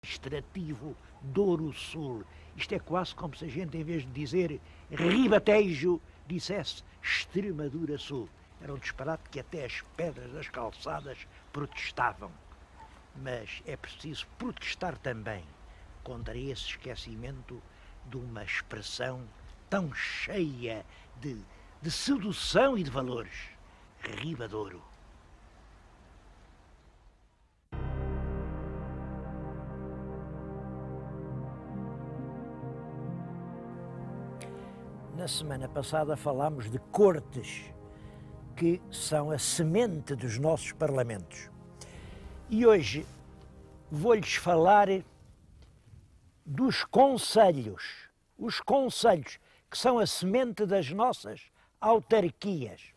administrativo Douro Sul. Isto é quase como se a gente, em vez de dizer Ribatejo, dissesse Extremadura Sul. Era um disparate que até as pedras das calçadas protestavam. Mas é preciso protestar também contra esse esquecimento de uma expressão tão cheia de sedução e de valores. Ribadouro. Na semana passada falámos de cortes, que são a semente dos nossos parlamentos. E hoje vou-lhes falar dos conselhos, os conselhos que são a semente das nossas autarquias.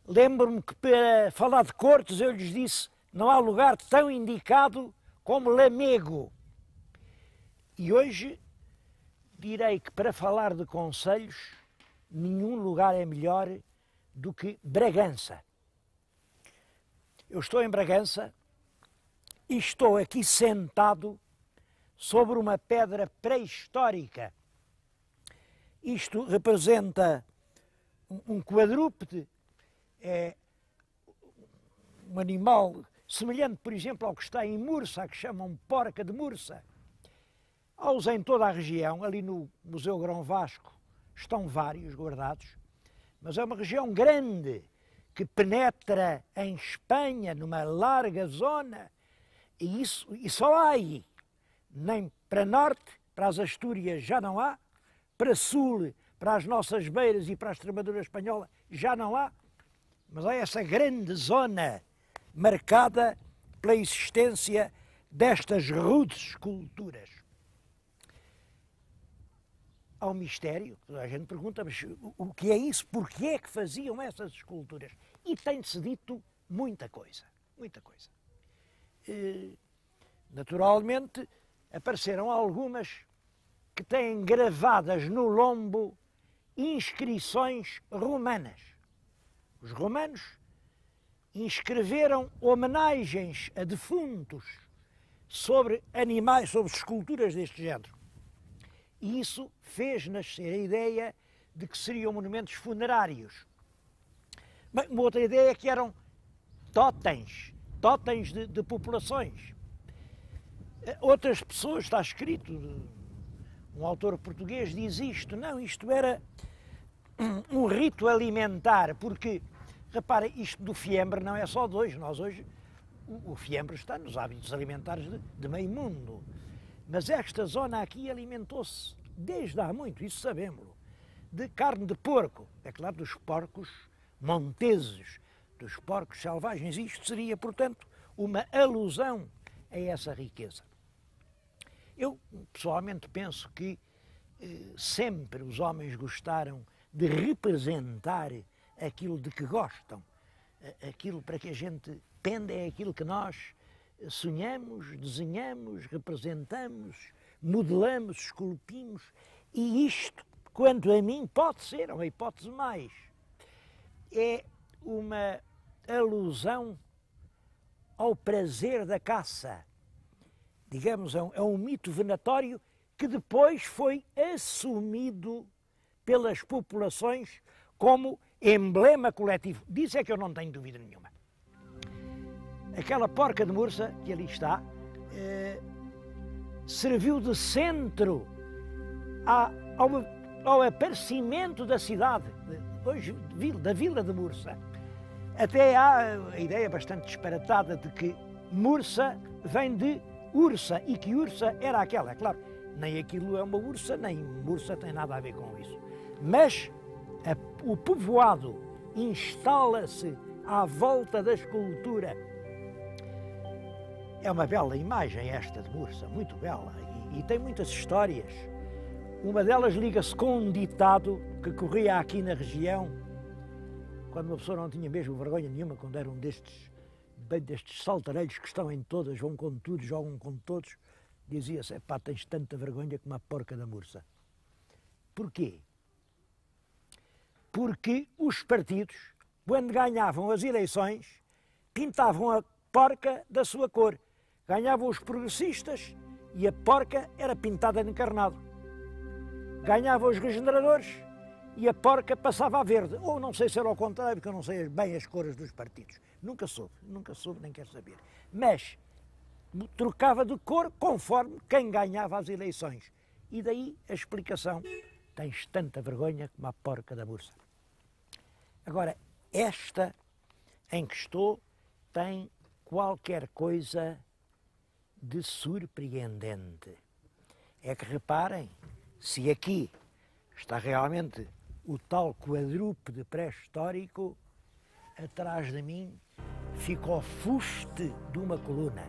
Lembro-me que para falar de cortes eu lhes disse não há lugar tão indicado como Lamego. E hoje direi que para falar de conselhos nenhum lugar é melhor do que Bragança. Eu estou em Bragança e estou aqui sentado sobre uma pedra pré-histórica. Isto representa um quadrúpede, é um animal semelhante, por exemplo, ao que está em Mursa, que chamam porca de Mursa. Há-os em toda a região, ali no Museu Grão Vasco estão vários guardados, mas é uma região grande que penetra em Espanha, numa larga zona, e só há aí. Nem para norte, para as Astúrias já não há, para sul, para as nossas beiras e para a Extremadura espanhola já não há, mas há essa grande zona marcada pela existência destas rudes esculturas. Há um mistério, a gente pergunta, mas o que é isso? Porquê é que faziam essas esculturas? E tem-se dito muita coisa, muita coisa. Naturalmente, apareceram algumas que têm gravadas no lombo inscrições romanas. Os romanos inscreveram homenagens a defuntos sobre animais, sobre esculturas deste género. E isso fez nascer a ideia de que seriam monumentos funerários. Mas uma outra ideia é que eram totens de populações. Outras pessoas, está escrito, um autor português diz isto, não, isto era um rito alimentar, porque, repara, isto do fiambre não é só de hoje, nós hoje, o fiambre está nos hábitos alimentares de meio mundo. Mas esta zona aqui alimentou-se, desde há muito, isso sabemos-lo, de carne de porco, é claro, dos porcos monteses, dos porcos selvagens. Isto seria, portanto, uma alusão a essa riqueza. Eu, pessoalmente, penso que sempre os homens gostaram de representar aquilo de que gostam. Aquilo para que a gente pende é aquilo que nós sonhamos, desenhamos, representamos, modelamos, esculpimos, e isto, quanto a mim, pode ser uma hipótese mais. É uma alusão ao prazer da caça. Digamos, é um mito venatório que depois foi assumido pelas populações como emblema coletivo. Disso é que eu não tenho dúvida nenhuma. Aquela porca de Mursa, que ali está, serviu de centro ao aparecimento da cidade, hoje da vila de Mursa. Até há a ideia bastante disparatada de que Mursa vem de Ursa e que Ursa era aquela. É claro, nem aquilo é uma ursa, nem Mursa tem nada a ver com isso. Mas o povoado instala-se à volta da escultura. É uma bela imagem esta de Mursa, muito bela, e tem muitas histórias. Uma delas liga-se com um ditado que corria aqui na região, quando uma pessoa não tinha mesmo vergonha nenhuma, quando era um destes saltarelhos que estão em todas, vão com tudo, jogam com todos, dizia-se, pá, tens tanta vergonha como a porca da Mursa. Porquê? Porque os partidos, quando ganhavam as eleições, pintavam a porca da sua cor. Ganhavam os progressistas e a porca era pintada de encarnado. Ganhavam os regeneradores e a porca passava a verde. Ou não sei se era ao contrário, porque eu não sei bem as cores dos partidos. Nunca soube, nem quero saber. Mas trocava de cor conforme quem ganhava as eleições. E daí a explicação: tens tanta vergonha como a porca da bursa. Agora, esta em que estou tem qualquer coisa de surpreendente. É que reparem, se aqui está realmente o tal quadrúpede pré-histórico, atrás de mim fica o fuste de uma coluna.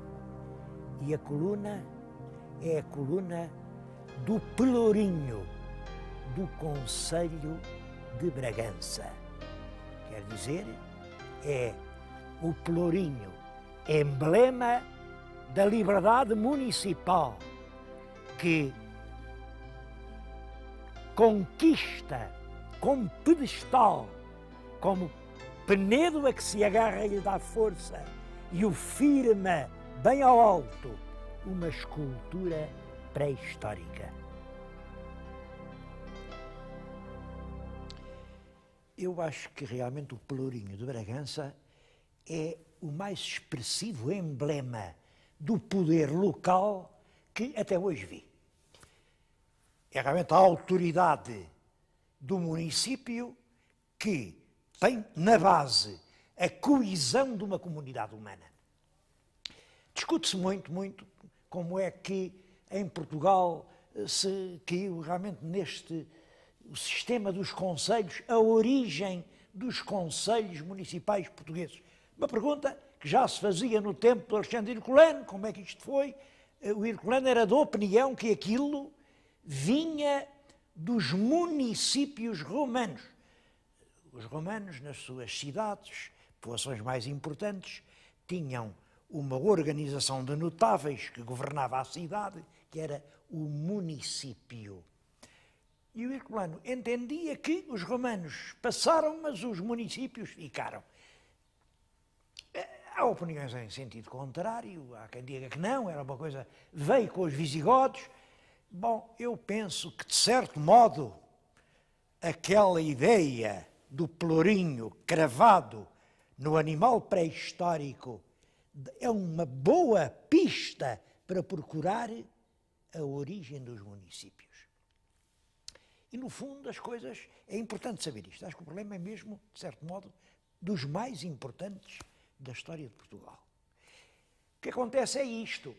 E a coluna é a coluna do Pelourinho, do Conselho de Bragança. Quer dizer, é o Pelourinho, emblema da liberdade municipal, que conquista como pedestal, como Penedo a que se agarra e lhe dá força e o firma bem ao alto, uma escultura pré-histórica. Eu acho que realmente o Pelourinho de Bragança é o mais expressivo emblema do poder local que até hoje vi. É realmente a autoridade do município que tem na base a coesão de uma comunidade humana. Discute-se muito como é que em Portugal se caiu realmente neste o sistema dos concelhos, a origem dos concelhos municipais portugueses. Uma pergunta que já se fazia no tempo do Alexandre Herculano, como é que isto foi? O Herculano era da opinião que aquilo vinha dos municípios romanos. Os romanos, nas suas cidades, povoações mais importantes, tinham uma organização de notáveis que governava a cidade, que era o município. E o Herculano entendia que os romanos passaram, mas os municípios ficaram. Há opiniões em sentido contrário, há quem diga que não, era uma coisa, veio com os visigodos. Bom, eu penso que, de certo modo, aquela ideia do pelourinho cravado no animal pré-histórico é uma boa pista para procurar a origem dos municípios. E, no fundo, as coisas... É importante saber isto. Acho que o problema é mesmo, de certo modo, dos mais importantes da história de Portugal. O que acontece é isto.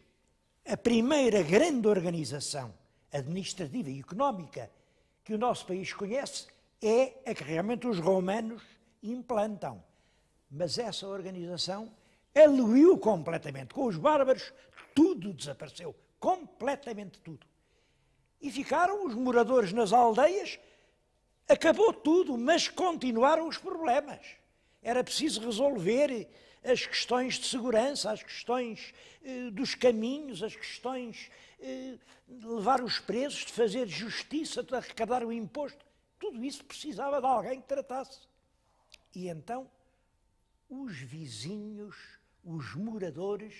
A primeira grande organização administrativa e económica que o nosso país conhece é a que realmente os romanos implantam. Mas essa organização aluiu completamente. Com os bárbaros, tudo desapareceu. Completamente tudo. E ficaram os moradores nas aldeias, acabou tudo, mas continuaram os problemas. Era preciso resolver as questões de segurança, as questões dos caminhos, as questões de levar os presos, de fazer justiça, de arrecadar o imposto. Tudo isso precisava de alguém que tratasse. E então, os vizinhos, os moradores,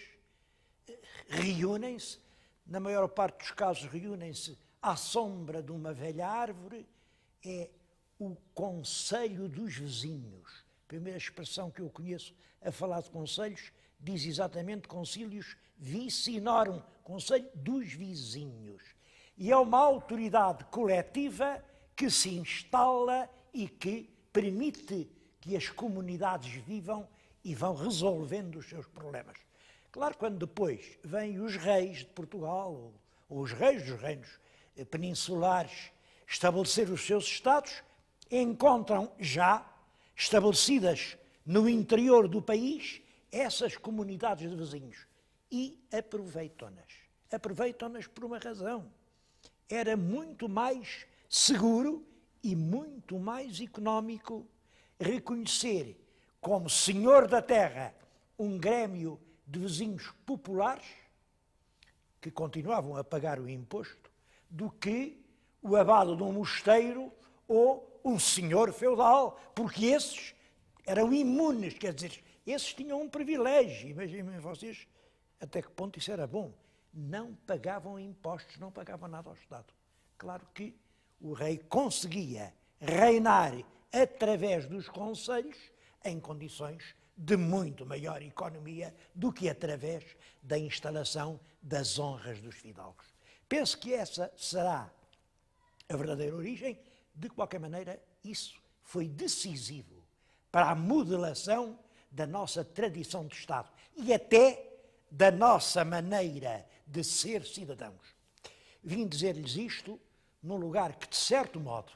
reúnem-se, na maior parte dos casos reúnem-se à sombra de uma velha árvore, é o Conselho dos Vizinhos. A primeira expressão que eu conheço a falar de conselhos diz exatamente Concilius Vicinorum, Conselho dos Vizinhos. E é uma autoridade coletiva que se instala e que permite que as comunidades vivam e vão resolvendo os seus problemas. Claro, quando depois vêm os reis de Portugal, ou os reis dos reinos peninsulares, estabelecer os seus estados, encontram já estabelecidas no interior do país essas comunidades de vizinhos e aproveitam-nas. Aproveitam-nas por uma razão. Era muito mais seguro e muito mais económico reconhecer como senhor da terra um grêmio de vizinhos populares que continuavam a pagar o imposto do que o abade de um mosteiro ou um senhor feudal, porque esses eram imunes, quer dizer, esses tinham um privilégio. Imaginem vocês até que ponto isso era bom. Não pagavam impostos, não pagavam nada ao Estado. Claro que o rei conseguia reinar através dos conselhos em condições de muito maior economia do que através da instalação das honras dos fidalgos. Penso que essa será a verdadeira origem. De qualquer maneira, isso foi decisivo para a modelação da nossa tradição de Estado e até da nossa maneira de ser cidadãos. Vim dizer-lhes isto num lugar que, de certo modo,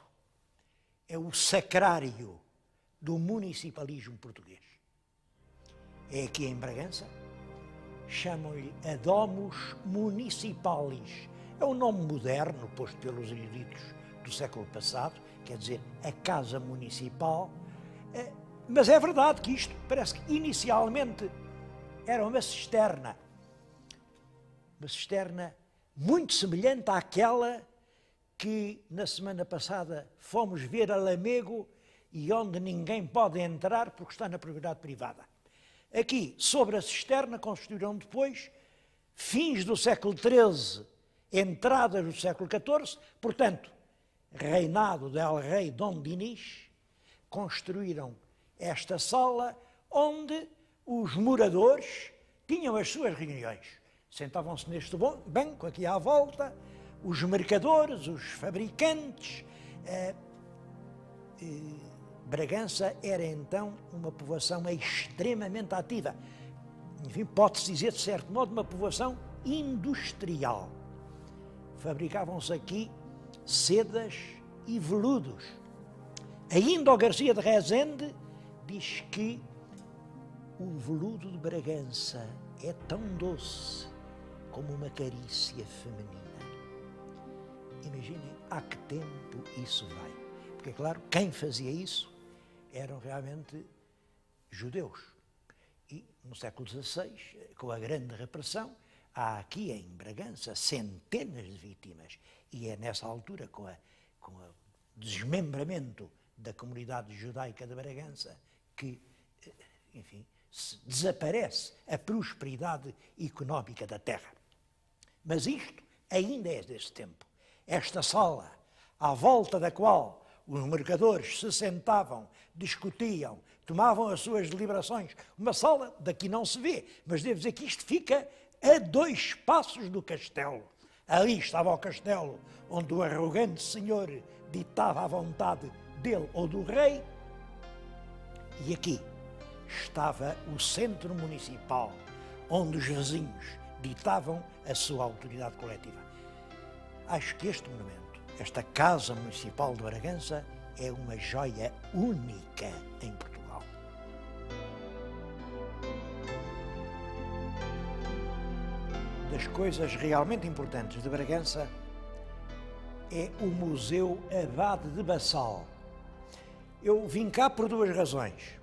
é o sacrário do municipalismo português. É aqui em Bragança, chamam-lhe a Domus Municipalis. É um nome moderno, posto pelos eruditos do século passado, quer dizer, a Casa Municipal. Mas é verdade que isto parece que inicialmente era uma cisterna muito semelhante àquela que na semana passada fomos ver a Lamego e onde ninguém pode entrar porque está na propriedade privada. Aqui, sobre a cisterna, construíram depois, fins do século XIII, entradas do século XIV, portanto, reinado del rei Dom Dinis, construíram esta sala onde os moradores tinham as suas reuniões. Sentavam-se neste banco aqui à volta, os mercadores, os fabricantes. Bragança era então uma povoação extremamente ativa. Enfim, pode-se dizer, de certo modo, uma povoação industrial. Fabricavam-se aqui sedas e veludos. Ainda o Garcia de Rezende diz que o veludo de Bragança é tão doce como uma carícia feminina. Imaginem a que tempo isso vai. Porque, é claro, quem fazia isso eram realmente judeus. E no século XVI, com a grande repressão, há aqui em Bragança centenas de vítimas. E é nessa altura, com o desmembramento da comunidade judaica de Bragança, que, enfim, desaparece a prosperidade económica da terra. Mas isto ainda é desse tempo. Esta sala, à volta da qual os mercadores se sentavam, discutiam, tomavam as suas deliberações, uma sala daqui não se vê, mas devo dizer que isto fica a 2 passos do castelo. Ali estava o castelo, onde o arrogante senhor ditava a vontade dele ou do rei, e aqui estava o centro municipal, onde os vizinhos ditavam a sua autoridade coletiva. Acho que este monumento, esta Casa Municipal de Bragança, é uma joia única em Portugal. Das coisas realmente importantes de Bragança é o Museu Abade de Bassal. Eu vim cá por 2 razões.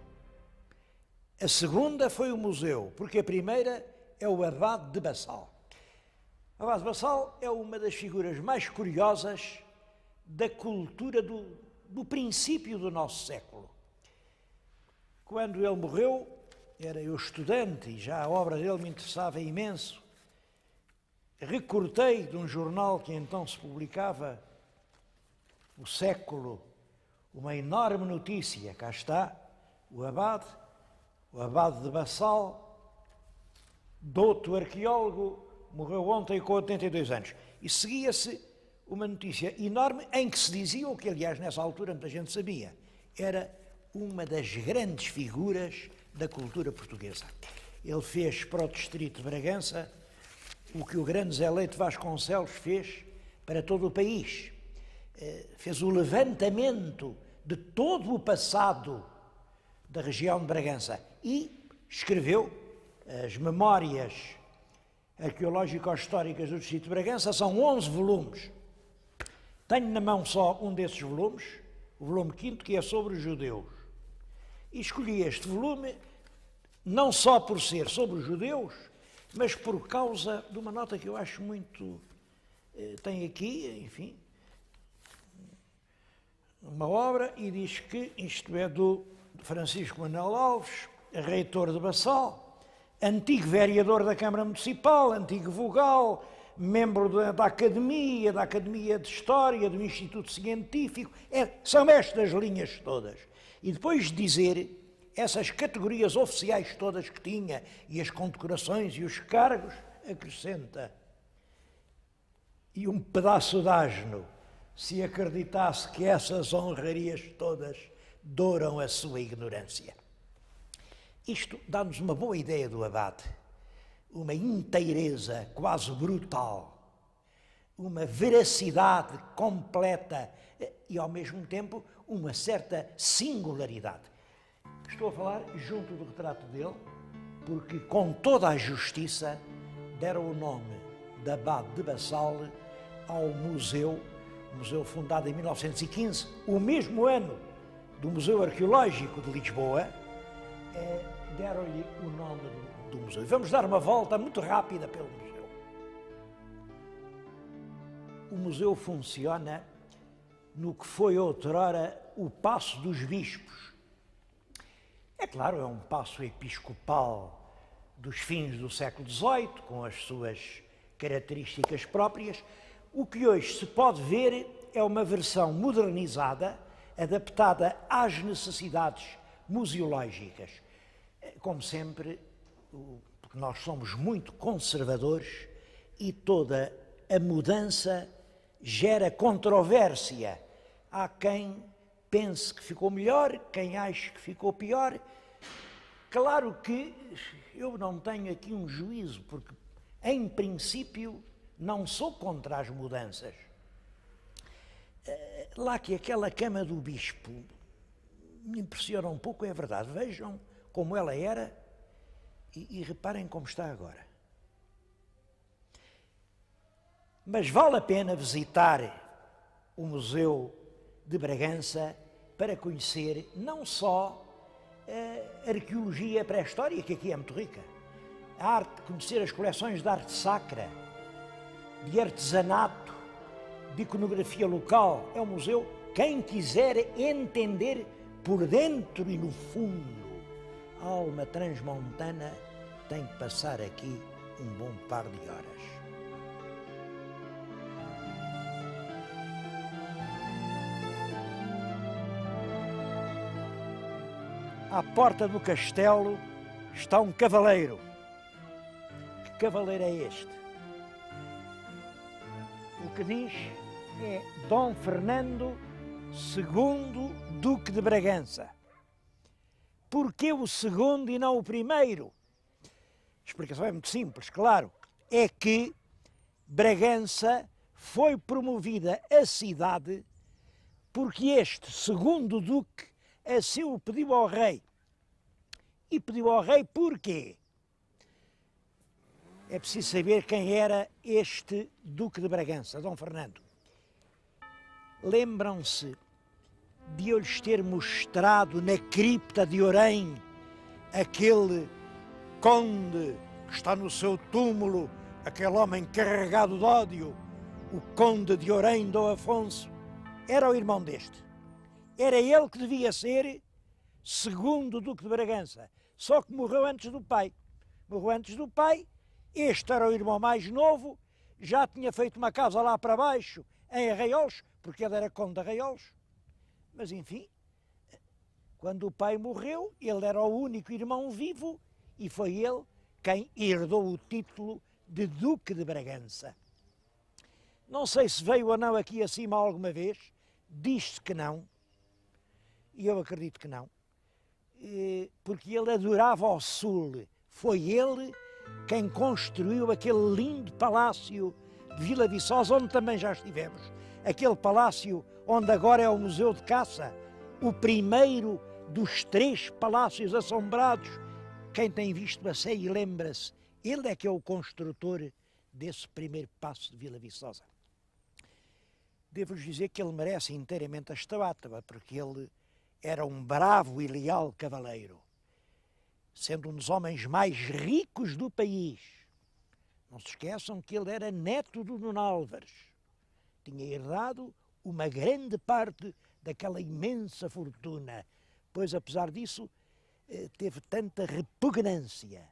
A segunda foi o museu, porque a primeira é o Abade de Bassal. O Abade de Bassal é uma das figuras mais curiosas da cultura do princípio do nosso século. Quando ele morreu, era eu estudante e já a obra dele me interessava imenso. Recortei de um jornal que então se publicava, O Século, uma enorme notícia. Cá está, o Abade de Bassal, douto arqueólogo, morreu ontem com 82 anos. E seguia-se uma notícia enorme em que se dizia, o que aliás nessa altura muita gente sabia, era uma das grandes figuras da cultura portuguesa. Ele fez para o distrito de Bragança o que o grande Zé Leite Vasconcelos fez para todo o país. Fez o levantamento de todo o passado da região de Bragança e escreveu as memórias arqueológico-históricas do distrito de Bragança. São 11 volumes. Tenho na mão só um desses volumes, o volume 5º, que é sobre os judeus. E escolhi este volume não só por ser sobre os judeus, mas por causa de uma nota que eu acho muito... Tem aqui, enfim, uma obra e diz que isto é do Francisco Manuel Alves, reitor de Bassal, antigo vereador da Câmara Municipal, antigo vogal, membro da Academia de História, do Instituto Científico, são estas linhas todas. E depois de dizer essas categorias oficiais todas que tinha, e as condecorações e os cargos, acrescenta: e um pedaço de asno, se acreditasse que essas honrarias todas douram a sua ignorância. Isto dá-nos uma boa ideia do abade, uma inteireza quase brutal, uma veracidade completa e, ao mesmo tempo, uma certa singularidade. Estou a falar junto do retrato dele, porque com toda a justiça deram o nome de Abade de Bassal ao museu fundado em 1915, o mesmo ano do Museu Arqueológico de Lisboa, deram-lhe o nome do museu. E vamos dar uma volta muito rápida pelo museu. O museu funciona no que foi outrora o Paço dos Bispos. É claro, é um paço episcopal dos fins do século XVIII, com as suas características próprias. O que hoje se pode ver é uma versão modernizada, adaptada às necessidades museológicas. Como sempre, porque nós somos muito conservadores e toda a mudança gera controvérsia. Há quem pense que ficou melhor, quem acha que ficou pior. Claro que eu não tenho aqui um juízo, porque, em princípio, não sou contra as mudanças. Lá que aquela cama do bispo me impressiona um pouco, é verdade. Vejam como ela era e reparem como está agora. Mas vale a pena visitar o Museu de Bragança para conhecer não só a arqueologia pré-histórica, que aqui é muito rica, a arte, conhecer as coleções de arte sacra, de artesanato, de iconografia local. É um museu, quem quiser entender por dentro e no fundo a alma transmontana tem que passar aqui um bom par de horas. À porta do castelo está um cavaleiro. Que cavaleiro é este? O que diz é Dom Fernando II, Duque de Bragança. Porquê o segundo e não o primeiro? A explicação é muito simples, claro. É que Bragança foi promovida a cidade porque este segundo Duque assim o pediu ao rei. E pediu ao rei porquê? É preciso saber quem era este Duque de Bragança, Dom Fernando. Lembram-se de eu lhes ter mostrado na cripta de Orém aquele conde que está no seu túmulo, aquele homem carregado de ódio, o conde de Orém, Dom Afonso? Era o irmão deste. Era ele que devia ser segundo Duque de Bragança, só que morreu antes do pai. Morreu antes do pai, este era o irmão mais novo, já tinha feito uma casa lá para baixo, em Arraiolos, porque ele era conde de Arraiolos. Mas, enfim, quando o pai morreu, ele era o único irmão vivo e foi ele quem herdou o título de Duque de Bragança. Não sei se veio ou não aqui acima alguma vez, diz-se que não, e eu acredito que não, porque ele adorava o sul. Foi ele quem construiu aquele lindo palácio de Vila Viçosa, onde também já estivemos. Aquele palácio onde agora é o Museu de Caça, o primeiro dos 3 palácios assombrados. Quem tem visto a série lembra-se, ele é que é o construtor desse primeiro paço de Vila Viçosa. Devo-vos dizer que ele merece inteiramente a estátua, porque ele era um bravo e leal cavaleiro, sendo um dos homens mais ricos do país. Não se esqueçam que ele era neto do Nuno Álvares. Tinha herdado uma grande parte daquela imensa fortuna, pois, apesar disso, teve tanta repugnância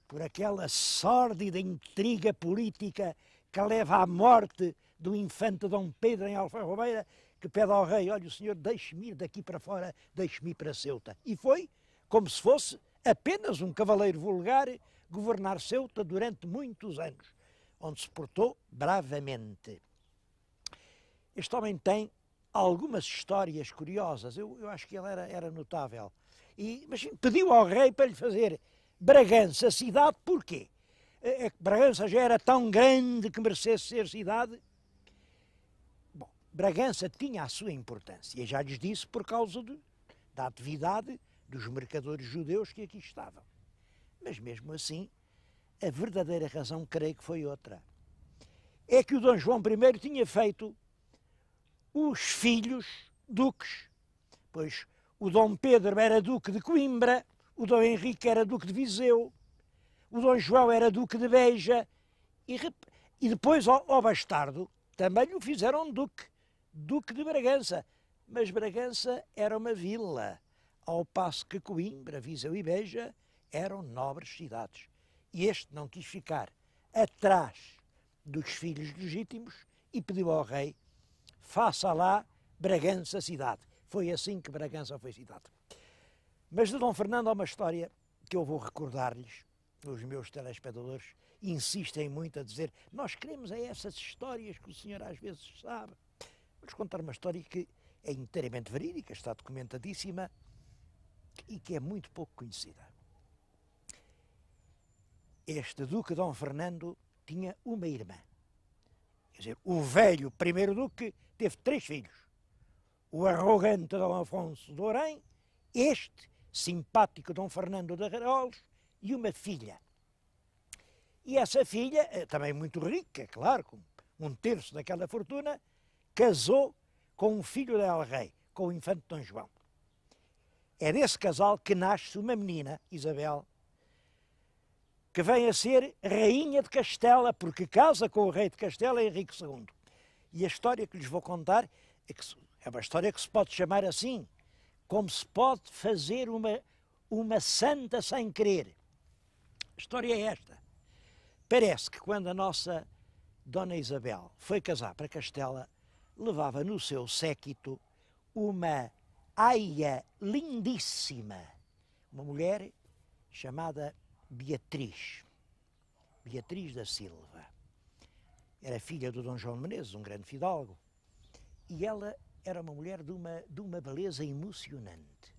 por aquela sórdida intriga política que leva à morte do infante Dom Pedro em Alfarrobeira, que pede ao rei: olha, o senhor deixe-me ir daqui para fora, deixe-me ir para Ceuta. E foi como se fosse apenas um cavaleiro vulgar governar Ceuta durante muitos anos, onde se portou bravamente. Este homem tem algumas histórias curiosas. Eu acho que ele era notável. Mas pediu ao rei para lhe fazer Bragança cidade. Porquê? Bragança já era tão grande que merecesse ser cidade. Bom, Bragança tinha a sua importância, e já lhes disse, por causa da atividade dos mercadores judeus que aqui estavam. Mas mesmo assim, a verdadeira razão, creio que foi outra. É que o Dom João I tinha feito os filhos duques, pois o Dom Pedro era duque de Coimbra, o Dom Henrique era duque de Viseu, o Dom João era duque de Beja, e depois ao bastardo também o fizeram duque de Bragança. Mas Bragança era uma vila, ao passo que Coimbra, Viseu e Beja eram nobres cidades. E este não quis ficar atrás dos filhos legítimos e pediu ao rei: faça lá Bragança cidade. Foi assim que Bragança foi cidade. Mas de Dom Fernando há uma história que eu vou recordar-lhes. Os meus telespectadores insistem muito a dizer: nós queremos essas histórias que o senhor às vezes sabe. Vou-lhes contar uma história que é inteiramente verídica, está documentadíssima e que é muito pouco conhecida. Este duque Dom Fernando tinha uma irmã. Quer dizer, o velho primeiro duque teve 3 filhos. O arrogante Dom Afonso de Orém, este simpático Dom Fernando de Araolos e uma filha. E essa filha, também muito rica, claro, com 1/3 daquela fortuna, casou com um filho del rei, com o infante Dom João. É desse casal que nasce uma menina, Isabel, que vem a ser rainha de Castela, porque casa com o rei de Castela, Henrique II. E a história que lhes vou contar é uma história que se pode chamar assim, como se pode fazer uma santa sem querer. A história é esta. Parece que quando a nossa Dona Isabel foi casar para Castela, levava no seu séquito uma aia lindíssima, uma mulher chamada Beatriz da Silva. Era filha do Dom João de Menezes, um grande fidalgo, e ela era uma mulher de uma beleza emocionante.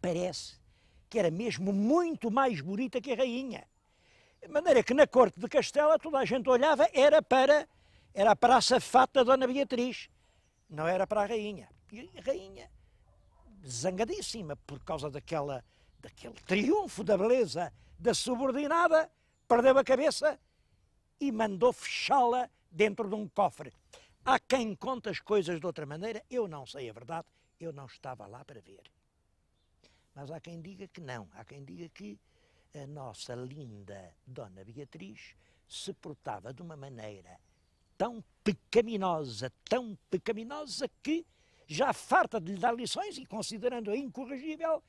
Parece que era mesmo muito mais bonita que a rainha. De maneira que na corte de Castela toda a gente olhava, era para a safata Dona Beatriz, não era para a rainha. E a rainha, zangadíssima por causa daquele triunfo da beleza da subordinada, perdeu a cabeça e mandou fechá-la dentro de um cofre. Há quem conte as coisas de outra maneira, eu não sei a verdade, eu não estava lá para ver. Mas há quem diga que não, há quem diga que a nossa linda Dona Beatriz se portava de uma maneira tão pecaminosa que, já farta de lhe dar lições e considerando-a incorrigível,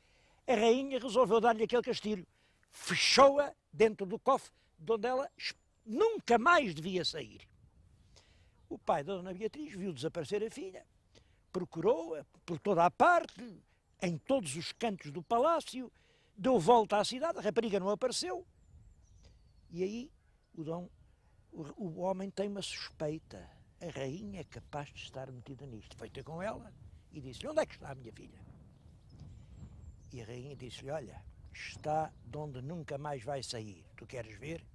a rainha resolveu dar-lhe aquele castilho. Fechou-a dentro do cofre, de onde ela nunca mais devia sair. O pai da Dona Beatriz viu desaparecer a filha, procurou-a por toda a parte, em todos os cantos do palácio, deu volta à cidade, a rapariga não apareceu. E aí o homem tem uma suspeita. A rainha é capaz de estar metida nisto. Foi ter com ela e disse-lhe: onde é que está a minha filha? E a rainha disse-lhe: olha, está de onde nunca mais vai sair. Tu queres ver?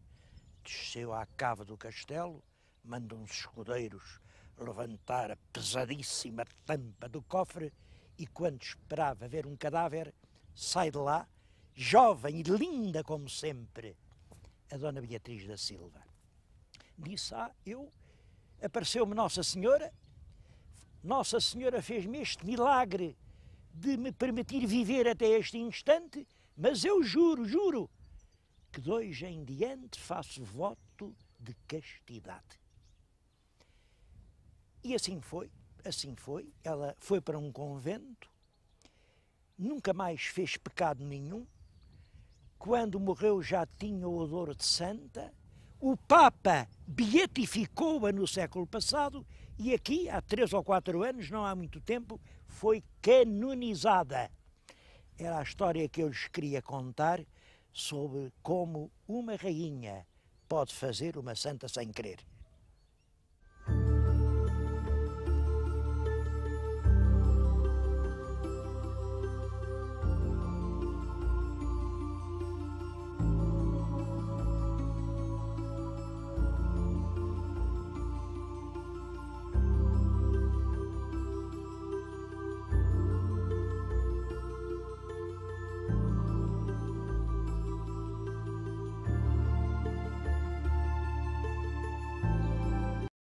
Desceu à cava do castelo, manda uns escudeiros levantar a pesadíssima tampa do cofre e, quando esperava ver um cadáver, sai de lá, jovem e linda como sempre, a Dona Beatriz da Silva. Disse: apareceu-me Nossa Senhora fez-me este milagre de me permitir viver até este instante, mas eu juro, que de hoje em diante faço voto de castidade. E assim foi. Ela foi para um convento, nunca mais fez pecado nenhum, quando morreu, já tinha o odor de santa. O Papa beatificou-a no século passado e aqui, há 3 ou 4 anos, não há muito tempo, foi canonizada. Era a história que eu lhes queria contar sobre como uma rainha pode fazer uma santa sem querer.